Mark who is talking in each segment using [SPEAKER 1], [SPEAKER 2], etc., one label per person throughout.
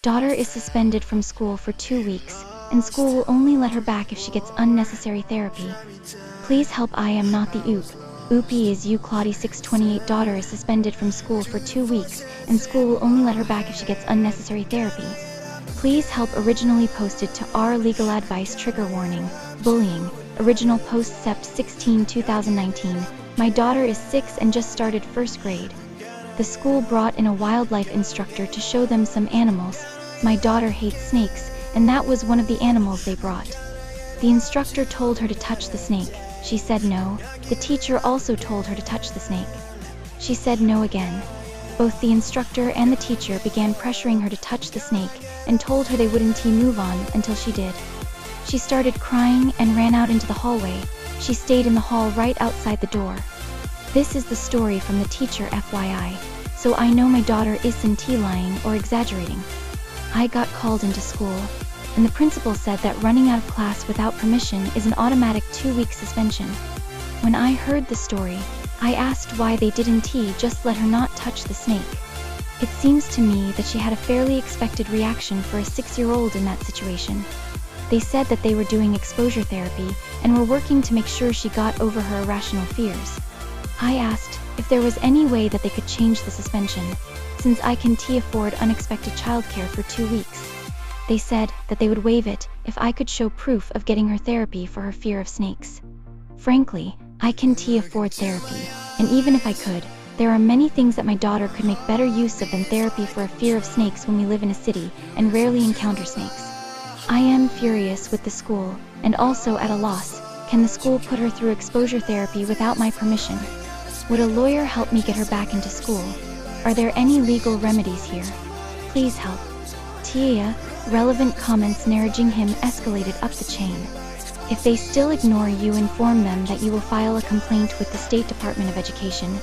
[SPEAKER 1] Daughter is suspended from school for 2 weeks, and school will only let her back if she gets unnecessary therapy. Please help, I am not the OOP. OOPy is you Claudie 628. Daughter is suspended from school for 2 weeks, and school will only let her back if she gets unnecessary therapy. Please help. Originally posted to our legal advice. Trigger warning, bullying. Original post Sept 16, 2019. My daughter is 6 and just started 1st grade. The school brought in a wildlife instructor to show them some animals. My daughter hates snakes, and that was one of the animals they brought. The instructor told her to touch the snake. She said no. The teacher also told her to touch the snake. She said no again. Both the instructor and the teacher began pressuring her to touch the snake and told her they wouldn't move on until she did. She started crying and ran out into the hallway. She stayed in the hall right outside the door. This is the story from the teacher, FYI. So I know my daughter isn't lying or exaggerating. I got called into school, and the principal said that running out of class without permission is an automatic 2-week suspension. When I heard the story, I asked why they didn't just let her not touch the snake. It seems to me that she had a fairly expected reaction for a 6-year-old in that situation. They said that they were doing exposure therapy and were working to make sure she got over her irrational fears. I asked if there was any way that they could change the suspension, since I can't afford unexpected childcare for 2 weeks. They said that they would waive it if I could show proof of getting her therapy for her fear of snakes. Frankly, I can't afford therapy, and even if I could, there are many things that my daughter could make better use of than therapy for a fear of snakes when we live in a city and rarely encounter snakes. I am furious with the school, and also at a loss. Can the school put her through exposure therapy without my permission? Would a lawyer help me get her back into school? Are there any legal remedies here? Please help. Tia, relevant comments. Narajingham escalated up the chain. If they still ignore you, inform them that you will file a complaint with the State Department of Education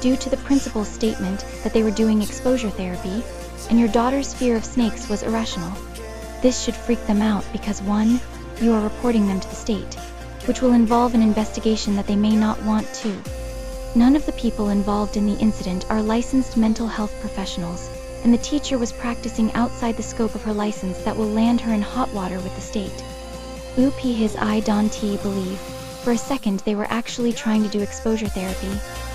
[SPEAKER 1] due to the principal's statement that they were doing exposure therapy, and your daughter's fear of snakes was irrational. This should freak them out because 1, you are reporting them to the state, which will involve an investigation that they may not want to. None of the people involved in the incident are licensed mental health professionals, and the teacher was practicing outside the scope of her license that will land her in hot water with the state. OOPy his I don't believe. For a second they were actually trying to do exposure therapy.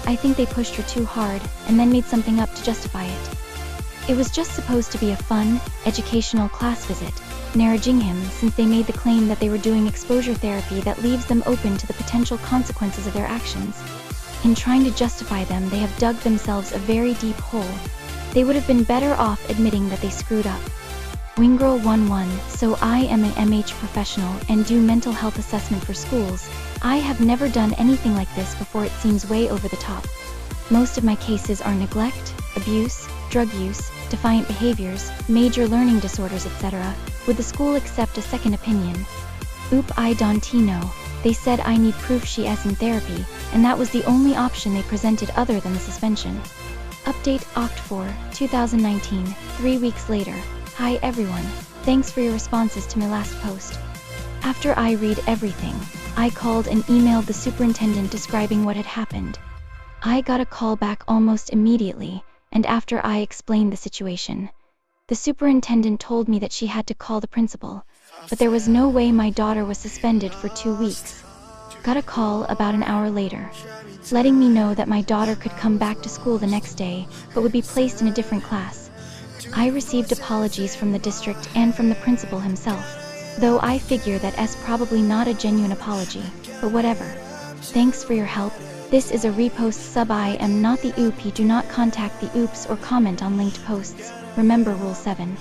[SPEAKER 1] I think they pushed her too hard, and then made something up to justify it. It was just supposed to be a fun, educational class visit. Narajingham, since they made the claim that they were doing exposure therapy, that leaves them open to the potential consequences of their actions. In trying to justify them, they have dug themselves a very deep hole. They would have been better off admitting that they screwed up. Winggirl11, so I am an MH professional and do mental health assessment for schools. I have never done anything like this before. It seems way over the top. Most of my cases are neglect, abuse, drug use, defiant behaviors, major learning disorders, etc. Would the school accept a second opinion? I don't know. They said I need proof she is in therapy, and that was the only option they presented other than the suspension. Update Oct 4, 2019, 3 weeks later. Hi everyone, thanks for your responses to my last post. After I read everything, I called and emailed the superintendent describing what had happened. I got a call back almost immediately, and after I explained the situation, the superintendent told me that she had to call the principal, but there was no way my daughter was suspended for 2 weeks. Got a call about an hour later, letting me know that my daughter could come back to school the next day, but would be placed in a different class. I received apologies from the district and from the principal himself, though I figure that is probably not a genuine apology, but whatever. Thanks for your help. This is a repost sub. I am not the OOPy. Do not contact the OOPs or comment on linked posts. Remember Rule 7.